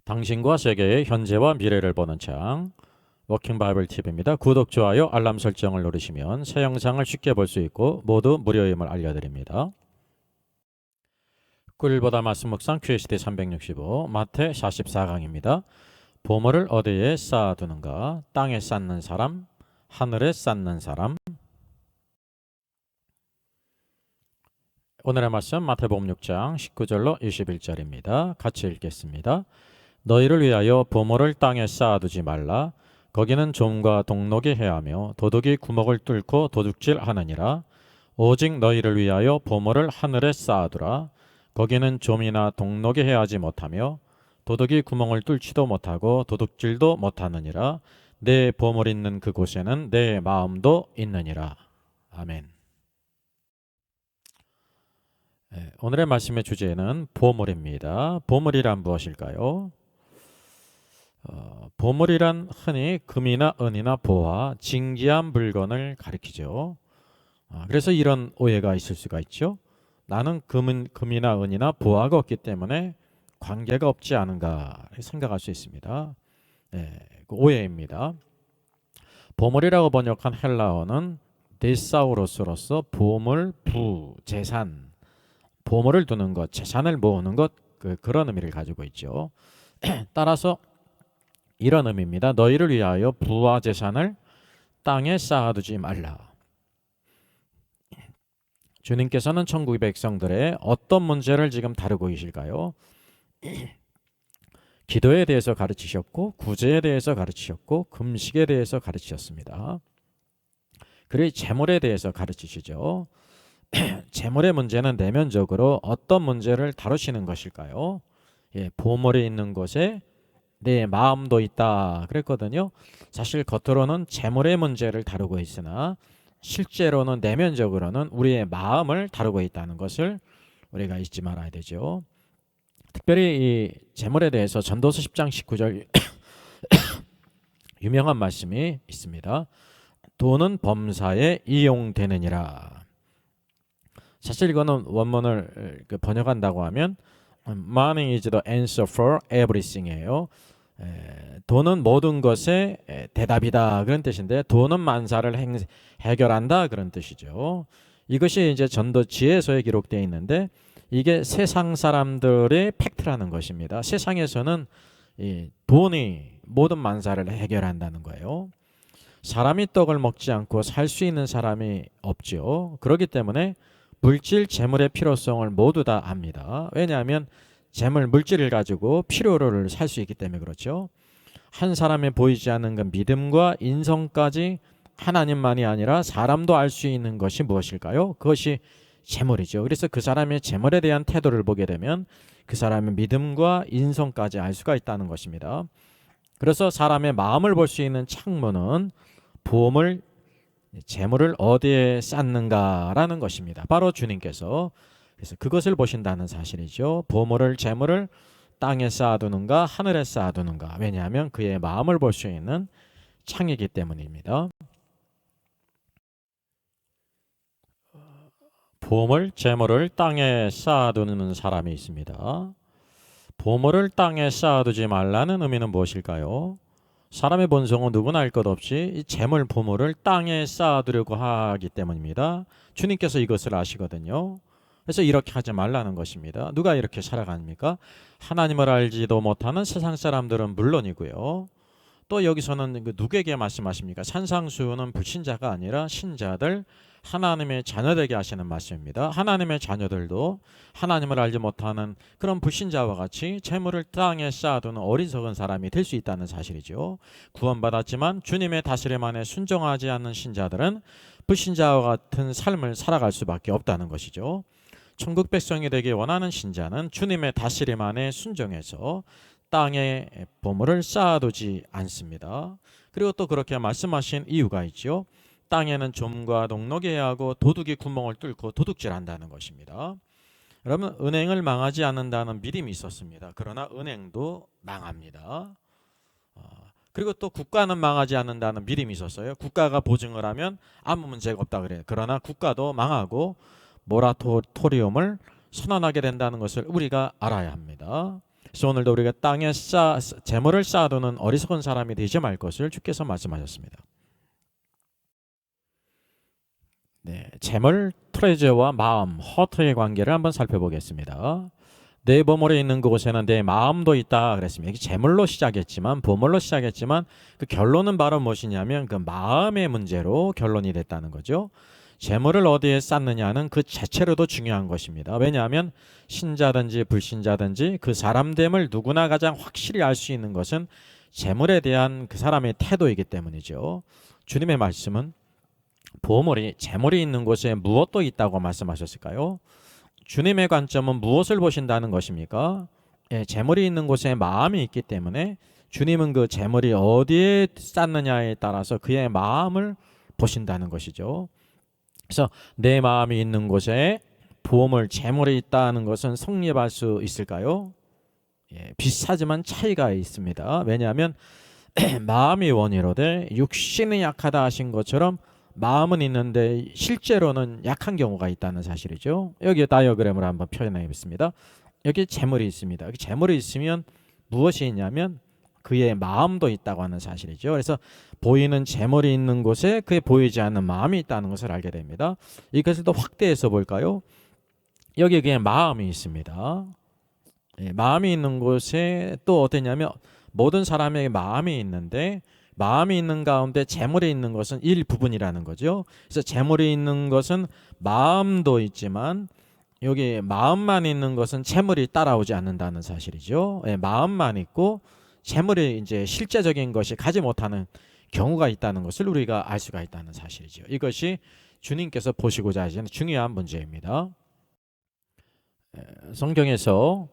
당신과 세계의 현재와 미래를 보는 창 워킹 바이블 TV입니다. 구독, 좋아요, 알람 설정을 누르시면 새 영상을 쉽게 볼 수 있고 모두 무료임을 알려드립니다. 꿀보다 말씀 묵상 QSD 365 마태 44강입니다. 보물을 어디에 쌓아두는가? 땅에 쌓는 사람, 하늘에 쌓는 사람. 오늘의 말씀 마태복음 6장 19절로 21절입니다. 같이 읽겠습니다. 너희를 위하여 보물을 땅에 쌓아두지 말라. 거기는 좀과 동록이 해하며 도둑이 구멍을 뚫고 도둑질하느니라. 오직 너희를 위하여 보물을 하늘에 쌓아두라. 거기는 좀이나 동록이 해하지 못하며 도둑이 구멍을 뚫지도 못하고 도둑질도 못하느니라. 내 보물 있는 그곳에는 내 마음도 있느니라. 아멘. 오늘의 말씀의 주제는 보물입니다. 보물이란 무엇일까요? 보물이란 흔히 금이나 은이나 보화, 진귀한 물건을 가리키죠. 그래서 이런 오해가 있을 수가 있죠. 나는 금이나 은이나 보화가 없기 때문에 관계가 없지 않은가 생각할 수 있습니다. 그 오해입니다. 보물이라고 번역한 헬라어는 데사우로스로서 보물, 부, 재산, 보물을 두는 것, 재산을 모으는 것, 그런 의미를 가지고 있죠. 따라서 이런 의미입니다. 너희를 위하여 부와 재산을 땅에 쌓아두지 말라. 주님께서는 천국의 백성들의 어떤 문제를 지금 다루고 계실까요? 기도에 대해서 가르치셨고, 구제에 대해서 가르치셨고, 금식에 대해서 가르치셨습니다. 그리고 재물에 대해서 가르치시죠. 재물의 문제는 내면적으로 어떤 문제를 다루시는 것일까요? 보물이 있는 곳에 내 마음도 있다 그랬거든요. 사실 겉으로는 재물의 문제를 다루고 있으나 실제로는 내면적으로는 우리의 마음을 다루고 있다는 것을 우리가 잊지 말아야 되죠. 특별히 이 재물에 대해서 전도서 10장 19절 유명한 말씀이 있습니다. 돈은 범사에 이용되느니라. 사실 이거는 원문을 번역한다고 하면 Money is the answer for everything이에요. 돈은 모든 것의 대답이다 그런 뜻인데 돈은 만사를 해결한다 그런 뜻이죠. 이것이 이제 전도 지혜서에 기록되어 있는데 이게 세상 사람들의 팩트라는 것입니다. 세상에서는 이 돈이 모든 만사를 해결한다는 거예요. 사람이 떡을 먹지 않고 살 수 있는 사람이 없죠. 그렇기 때문에 물질, 재물의 필요성을 모두 다 압니다. 왜냐하면 재물, 물질을 가지고 필요를 살 수 있기 때문에 그렇죠. 한 사람의 보이지 않는 그 믿음과 인성까지 하나님만이 아니라 사람도 알 수 있는 것이 무엇일까요? 그것이 재물이죠. 그래서 그 사람의 재물에 대한 태도를 보게 되면 그 사람의 믿음과 인성까지 알 수가 있다는 것입니다. 그래서 사람의 마음을 볼 수 있는 창문은 보물, 재물을 어디에 쌓는가라는 것입니다. 바로 주님께서 그래서 그것을 보신다는 사실이죠. 보물을, 재물을 땅에 쌓아두는가 하늘에 쌓아두는가. 왜냐하면 그의 마음을 볼 수 있는 창이기 때문입니다. 보물, 재물을 땅에 쌓아두는 사람이 있습니다. 보물을 땅에 쌓아두지 말라는 의미는 무엇일까요? 사람의 본성은 누구나 알 것 없이 이 재물, 보물을 땅에 쌓아두려고 하기 때문입니다. 주님께서 이것을 아시거든요. 그래서 이렇게 하지 말라는 것입니다. 누가 이렇게 살아갑니까? 하나님을 알지도 못하는 세상 사람들은 물론이고요. 또 여기서는 누구에게 말씀하십니까? 산상수훈은 불신자가 아니라 신자들, 하나님의 자녀되게 하시는 말씀입니다. 하나님의 자녀들도 하나님을 알지 못하는 그런 불신자와 같이 재물을 땅에 쌓아두는 어리석은 사람이 될 수 있다는 사실이죠. 구원받았지만 주님의 다스림 안에 순종하지 않는 신자들은 불신자와 같은 삶을 살아갈 수밖에 없다는 것이죠. 천국 백성이 되기 원하는 신자는 주님의 다스림 안에 순종해서 땅에 보물을 쌓아두지 않습니다. 그리고 또 그렇게 말씀하신 이유가 있죠. 땅에는 좀과 동록이 해하고 도둑이 구멍을 뚫고 도둑질한다는 것입니다. 여러분, 은행을 망하지 않는다는 믿음이 있었습니다. 그러나 은행도 망합니다. 그리고 또 국가는 망하지 않는다는 믿음이 있었어요. 국가가 보증을 하면 아무 문제가 없다 그래요. 그러나 국가도 망하고 모라토리움을 선언하게 된다는 것을 우리가 알아야 합니다. 그래서 오늘도 우리가 땅에 재물을 쌓아두는 어리석은 사람이 되지 말 것을 주께서 말씀하셨습니다. 네, 재물, 트레저와 마음, 허트의 관계를 한번 살펴보겠습니다. 내 보물에 있는 그곳에는 내 마음도 있다 그랬습니다. 이게 재물로 시작했지만 보물로 시작했지만 그 결론은 바로 무엇이냐면 그 마음의 문제로 결론이 됐다는 거죠. 재물을 어디에 쌓느냐는 그 자체로도 중요한 것입니다. 왜냐하면 신자든지 불신자든지 그 사람됨을 누구나 가장 확실히 알 수 있는 것은 재물에 대한 그 사람의 태도이기 때문이죠. 주님의 말씀은 보물이 재물이 있는 곳에 무엇도 있다고 말씀하셨을까요? 주님의 관점은 무엇을 보신다는 것입니까? 예, 재물이 있는 곳에 마음이 있기 때문에 주님은 그 재물이 어디에 쌓느냐에 따라서 그의 마음을 보신다는 것이죠. 그래서 내 마음이 있는 곳에 보물, 재물이 있다는 것은 성립할 수 있을까요? 예, 비슷하지만 차이가 있습니다. 왜냐하면 마음이 원이로되 육신이 약하다 하신 것처럼 마음은 있는데 실제로는 약한 경우가 있다는 사실이죠. 여기 다이어그램을 한번 표현해 보겠습니다. 여기 재물이 있습니다. 여기 재물이 있으면 무엇이 있냐면 그의 마음도 있다고 하는 사실이죠. 그래서 보이는 재물이 있는 곳에 그의 보이지 않는 마음이 있다는 것을 알게 됩니다. 이것을 또 확대해서 볼까요? 여기 그의 마음이 있습니다. 예, 마음이 있는 곳에 또 어떠냐면 모든 사람에게 마음이 있는데 마음이 있는 가운데 재물이 있는 것은 일부분이라는 거죠. 그래서 재물이 있는 것은 마음도 있지만 여기 마음만 있는 것은 재물이 따라오지 않는다는 사실이죠. 예, 마음만 있고 재물이 이제 실제적인 것이 가지 못하는 경우가 있다는 것을 우리가 알 수가 있다는 사실이죠. 이것이 주님께서 보시고자 하시는 중요한 문제입니다. 성경에서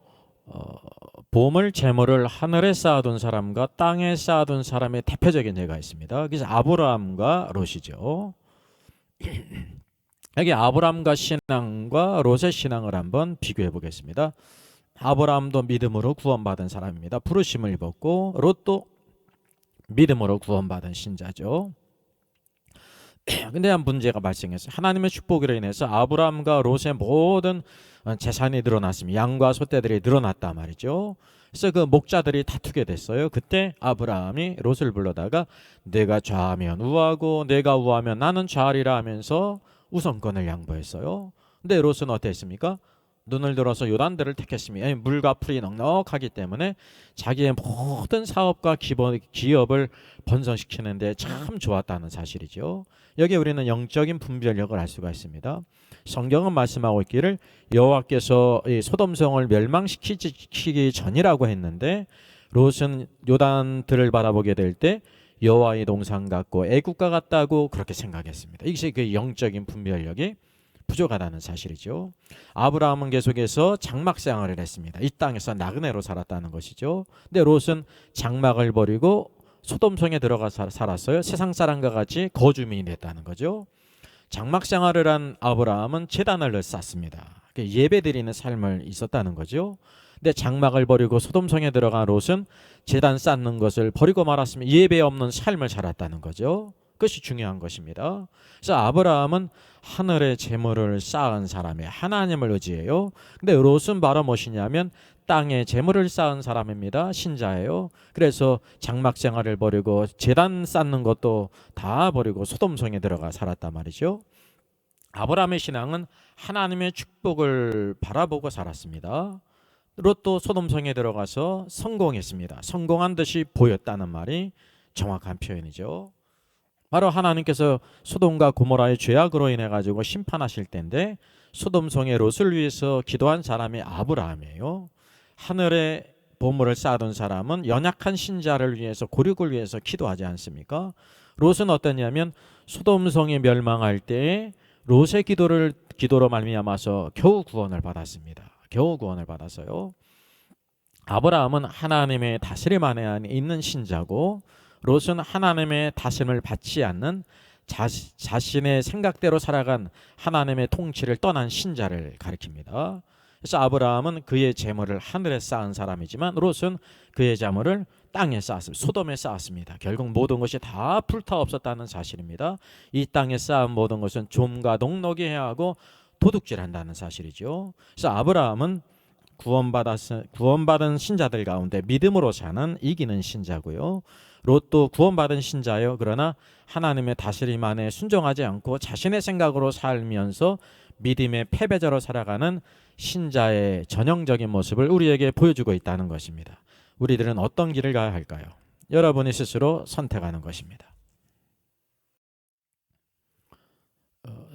보물, 재물을 하늘에 쌓아둔 사람과 땅에 쌓아둔 사람의 대표적인 예가 있습니다. 그래서 아브라함과 롯이죠. 여기 아브라함과 신앙과 롯의 신앙을 한번 비교해 보겠습니다. 아브라함도 믿음으로 구원받은 사람입니다. 부르심을 입었고 롯도 믿음으로 구원받은 신자죠. 근데 한 문제가 발생했어요. 하나님의 축복으로 인해서 아브라함과 롯의 모든 재산이 늘어났습니다. 양과 소떼들이 늘어났단 말이죠. 그래서 그 목자들이 다투게 됐어요. 그때 아브라함이 롯을 불러다가 내가 좌하면 우하고 내가 우하면 나는 좌하리라 하면서 우선권을 양보했어요. 근데 롯은 어땠습니까? 눈을 들어서 요단들을 택했습니다. 물과 풀이 넉넉하기 때문에 자기의 모든 사업과 기업을 번성시키는데 참 좋았다는 사실이죠. 여기에 우리는 영적인 분별력을 알 수가 있습니다. 성경은 말씀하고 있기를 여호와께서 소돔성을 멸망시키기 전이라고 했는데 롯은 요단들을 바라보게 될 때 여호와의 동산 같고 애국가 같다고 그렇게 생각했습니다. 이것이 그 영적인 분별력이 부족하다는 사실이죠. 아브라함은 계속해서 장막 생활을 했습니다. 이 땅에서 나그네로 살았다는 것이죠. 근데 롯은 장막을 버리고 소돔성에 들어가 살았어요. 세상 사람과 같이 거주민이 됐다는 거죠. 장막 생활을 한 아브라함은 제단을 쌓습니다. 예배드리는 삶을 있었다는 거죠. 근데 장막을 버리고 소돔성에 들어간 롯은 제단 쌓는 것을 버리고 말았으면 예배 없는 삶을 살았다는 거죠. 그것이 중요한 것입니다. 그래서 아브라함은 하늘의 재물을 쌓은 사람이 하나님을 의지해요. 근데 롯은 바로 무엇이냐면 땅에 재물을 쌓은 사람입니다. 신자예요. 그래서 장막 생활을 버리고 제단 쌓는 것도 다 버리고 소돔성에 들어가 살았단 말이죠. 아브라함의 신앙은 하나님의 축복을 바라보고 살았습니다. 롯도 소돔성에 들어가서 성공했습니다. 성공한 듯이 보였다는 말이 정확한 표현이죠. 바로 하나님께서 소돔과 고모라의 죄악으로 인해 가지고 심판하실 때인데 소돔성의 롯을 위해서 기도한 사람이 아브라함이에요. 하늘에 보물을 쌓아둔 사람은 연약한 신자를 위해서 고륙을 위해서 기도하지 않습니까? 롯은 어떠냐면 소돔성이 멸망할 때에 롯의 기도로 말미암아서 겨우 구원을 받았습니다. 겨우 구원을 받았어요. 아브라함은 하나님의 다스림 안에 있는 신자고 롯은 하나님의 다스림을 받지 않는 자신의 생각대로 살아간 하나님의 통치를 떠난 신자를 가리킵니다. 그래서 아브라함은 그의 재물을 하늘에 쌓은 사람이지만 롯은 그의 재물을 땅에 쌓았습니다. 소돔에 쌓았습니다. 결국 모든 것이 다 불타 없었다는 사실입니다. 이 땅에 쌓은 모든 것은 좀과 농노기 해하고 도둑질한다는 사실이죠. 그래서 아브라함은 구원받은 신자들 가운데 믿음으로 사는 이기는 신자고요. 롯도 구원받은 신자요. 그러나 하나님의 다스림 안에 순종하지 않고 자신의 생각으로 살면서 믿음의 패배자로 살아가는 신자의 전형적인 모습을 우리에게 보여주고 있다는 것입니다. 우리들은 어떤 길을 가야 할까요? 여러분이 스스로 선택하는 것입니다.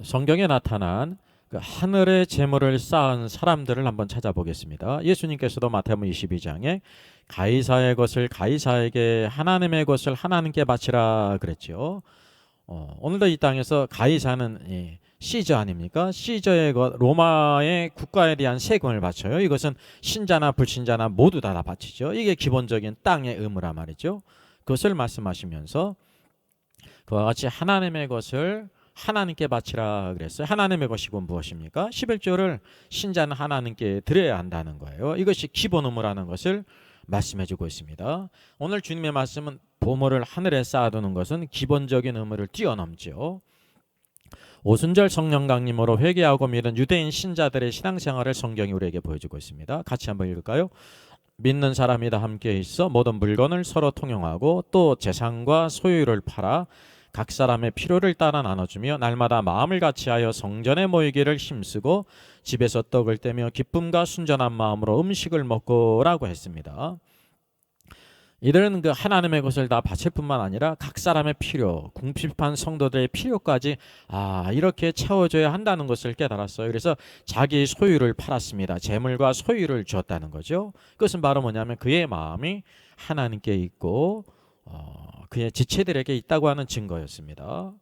성경에 나타난 그 하늘의 재물을 쌓은 사람들을 한번 찾아보겠습니다. 예수님께서도 마태복음 22장에 가이사의 것을 가이사에게, 하나님의 것을 하나님께 바치라 그랬죠. 오늘도 이 땅에서 가이사는 시저 아닙니까? 시저의 것, 로마의 국가에 대한 세금을 바쳐요. 이것은 신자나 불신자나 모두 다 바치죠. 이게 기본적인 땅의 의무라 말이죠. 그것을 말씀하시면서 그와 같이 하나님의 것을 하나님께 바치라 그랬어요. 하나님의 것이고 무엇입니까? 11조를 신자는 하나님께 드려야 한다는 거예요. 이것이 기본 의무라는 것을 말씀해 주고 있습니다. 오늘 주님의 말씀은 보물을 하늘에 쌓아두는 것은 기본적인 의무를 뛰어넘죠. 오순절 성령 강림으로 회개하고 믿은 유대인 신자들의 신앙생활을 성경이 우리에게 보여주고 있습니다. 같이 한번 읽을까요? 믿는 사람이 다 함께 있어 모든 물건을 서로 통용하고 또 재산과 소유를 팔아 각 사람의 필요를 따라 나눠주며 날마다 마음을 같이하여 성전에 모이기를 힘쓰고 집에서 떡을 떼며 기쁨과 순전한 마음으로 음식을 먹고라고 했습니다. 이들은 그 하나님의 것을 다 바칠 뿐만 아니라 각 사람의 필요, 궁핍한 성도들의 필요까지 이렇게 채워줘야 한다는 것을 깨달았어요. 그래서 자기 소유를 팔았습니다. 재물과 소유를 주었다는 거죠. 그것은 바로 뭐냐면 그의 마음이 하나님께 있고 그의 지체들에게 있다고 하는 증거였습니다.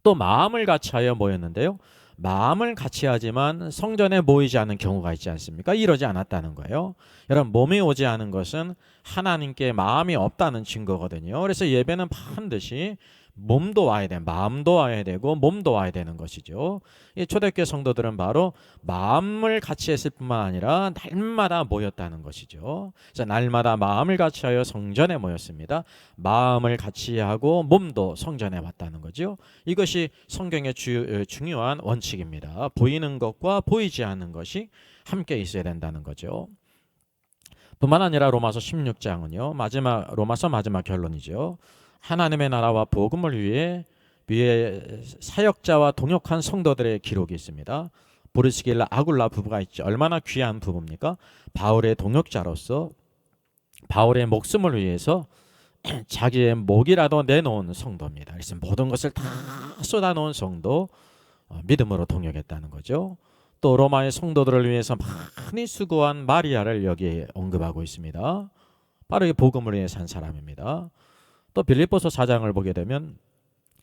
또 마음을 같이하여 모였는데요. 마음을 같이 하지만 성전에 모이지 않은 경우가 있지 않습니까? 이러지 않았다는 거예요. 여러분, 몸이 오지 않은 것은 하나님께 마음이 없다는 증거거든요. 그래서 예배는 반드시 몸도 와야 돼, 마음도 와야 되고 몸도 와야 되는 것이죠. 이 초대교회 성도들은 바로 마음을 같이 했을 뿐만 아니라 날마다 모였다는 것이죠. 그래서 날마다 마음을 같이하여 성전에 모였습니다. 마음을 같이 하고 몸도 성전에 왔다는 거죠. 이것이 성경의 중요한 원칙입니다. 보이는 것과 보이지 않는 것이 함께 있어야 된다는 거죠. 뿐만 아니라 로마서 16장은요. 로마서 마지막 결론이죠. 하나님의 나라와 복음을 위해 사역자와 동역한 성도들의 기록이 있습니다. 브리스길라 아굴라 부부가 있죠. 얼마나 귀한 부부입니까? 바울의 동역자로서 바울의 목숨을 위해서 자기의 목이라도 내놓은 성도입니다. 그래서 모든 것을 다 쏟아놓은 성도, 믿음으로 동역했다는 거죠. 또 로마의 성도들을 위해서 많이 수고한 마리아를 여기에 언급하고 있습니다. 바로 이 복음을 위해 산 사람입니다. 또 빌립보서 4장을 보게 되면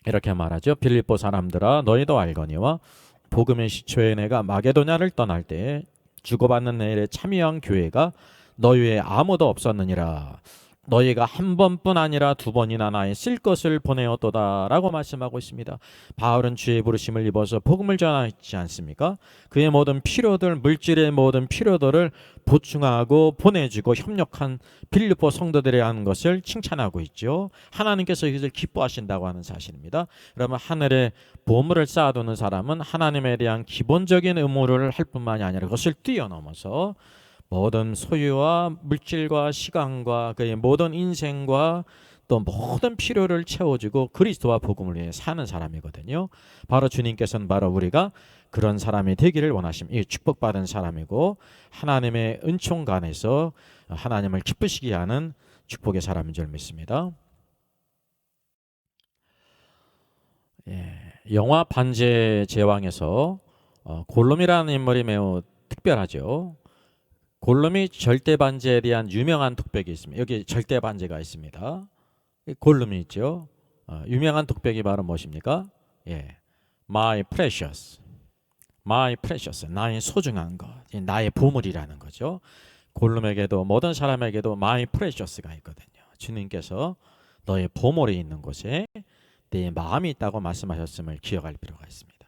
이렇게 말하죠. 빌립보 사람들아 너희도 알거니와 복음의 시초에 내가 마게도냐를 떠날 때 주고받는 내일에 참여한 교회가 너희에 아무도 없었느니라. 너희가 한 번뿐 아니라 두 번이나 나의 쓸 것을 보내었도다 라고 말씀하고 있습니다. 바울은 주의 부르심을 입어서 복음을 전하지 않습니까? 그의 모든 필요들, 물질의 모든 필요들을 보충하고 보내주고 협력한 빌립보 성도들에 한 것을 칭찬하고 있죠. 하나님께서 이것을 기뻐하신다고 하는 사실입니다. 그러면 하늘에 보물을 쌓아두는 사람은 하나님에 대한 기본적인 의무를 할 뿐만이 아니라 그것을 뛰어넘어서 모든 소유와 물질과 시간과 그의 모든 인생과 또 모든 필요를 채워주고 그리스도와 복음을 위해 사는 사람이거든요. 바로 주님께서는 바로 우리가 그런 사람이 되기를 원하십니다. 이 축복받은 사람이고 하나님의 은총간에서 하나님을 기쁘시게 하는 축복의 사람인 줄 믿습니다. 영화 반지의 제왕에서 골룸이라는 인물이 매우 특별하죠. 골룸이 절대 반지에 대한 유명한 독백이 있습니다. 여기 절대 반지가 있습니다. 골룸이 있죠. 유명한 독백이 바로 무엇입니까? My precious, my precious, 나의 소중한 것, 나의 보물이라는 거죠. 골룸에게도 모든 사람에게도 my precious가 있거든요. 주님께서 너의 보물이 있는 곳에 내 마음이 있다고 말씀하셨음을 기억할 필요가 있습니다.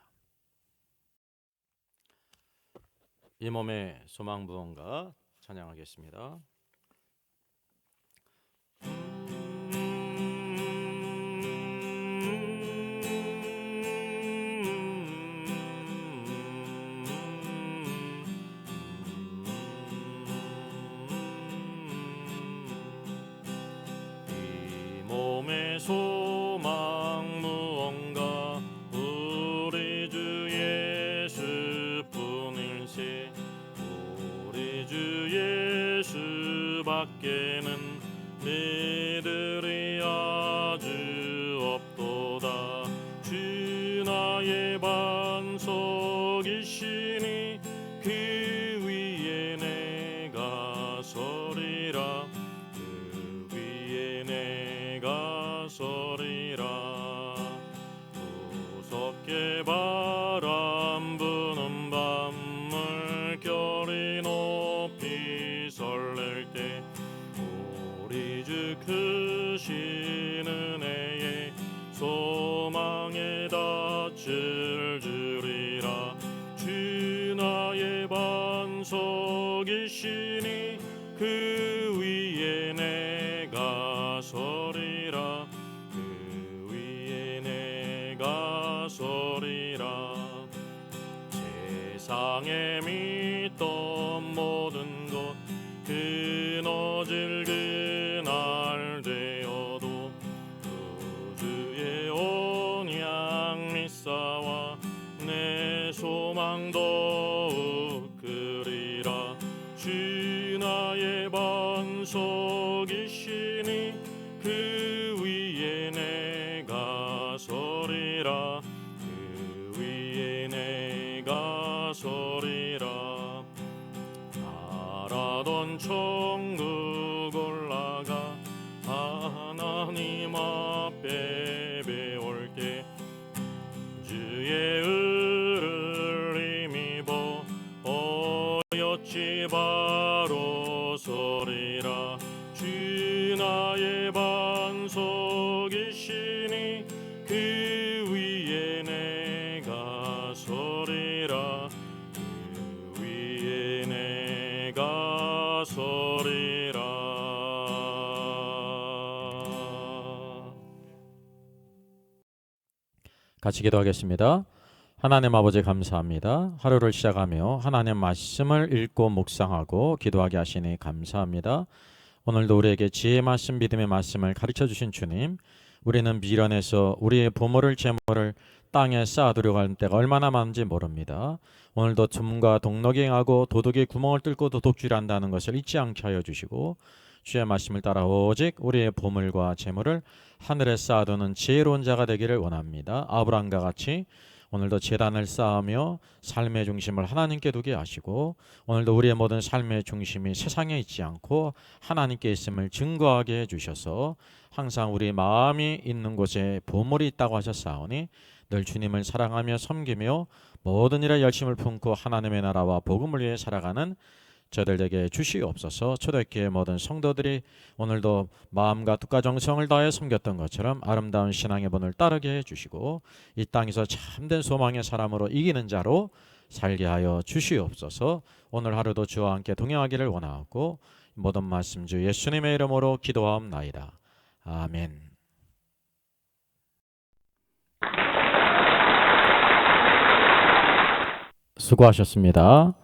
이 몸의 소망 부원가 찬양하겠습니다. 밖에는 내들이 아주 없도다. 주 나의 반석이시니 그 위에 내가 서리라. 그 위에 내가 서리라. 무섭게 바람 부는 밤물 결이 높이 설렐 때 우리 주 크신 은혜에 소망에 닿을 줄이라. 주 나의 반석이시니 그 위에 내가 서리라. 그 위에 내가 서리라. 세상에 믿던 모든 것 끊어질 그날 되어도 구주의 언약 믿사와 내 소망 더욱 크리라. 주 나의 반석이시니 그 위에 내가 서리라. 그 위에 내가 서리라. 바라던 천국 올라가 하나님 앞에 배울게. 주의 의를 힘입어 어여치 바로 서리라. 주 나의 반석이시니 그 위에 내가 서리라. 그 위에 내가 서리라. 같이 기도하겠습니다. 하나님 아버지 감사합니다. 하루를 시작하며 하나님 말씀을 읽고 묵상하고 기도하게 하시니 감사합니다. 오늘도 우리에게 지혜의 말씀, 믿음의 말씀을 가르쳐 주신 주님, 우리는 미련해서 우리의 보물을 재물을 땅에 쌓아두려고 하는 때가 얼마나 많은지 모릅니다. 오늘도 tum과 동력이 행하고 도둑이 구멍을 뚫고 도둑질을 한다는 것을 잊지 않게 하여 주시고, 주의 말씀을 따라 오직 우리의 보물과 재물을 하늘에 쌓아두는 지혜로운 자가 되기를 원합니다. 아브라함과 같이 오늘도 제단을 쌓으며 삶의 중심을 하나님께 두게 하시고, 오늘도 우리의 모든 삶의 중심이 세상에 있지 않고 하나님께 있음을 증거하게 해주셔서 항상 우리 마음이 있는 곳에 보물이 있다고 하셨사오니 늘 주님을 사랑하며 섬기며 모든 일에 열심을 품고 하나님의 나라와 복음을 위해 살아가는 저들에게 주시옵소서. 초대교회 모든 성도들이 오늘도 마음과 뜻과 정성을 다해 섬겼던 것처럼 아름다운 신앙의 본을 따르게 해주시고 이 땅에서 참된 소망의 사람으로 이기는 자로 살게 하여 주시옵소서. 오늘 하루도 주와 함께 동행하기를 원하고 모든 말씀 주 예수님의 이름으로 기도하옵나이다. 아멘. 수고하셨습니다.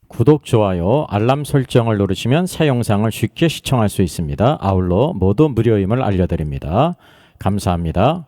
구독, 좋아요, 알람 설정을 누르시면 새 영상을 쉽게 시청할 수 있습니다. 아울러 모두 무료임을 알려드립니다. 감사합니다.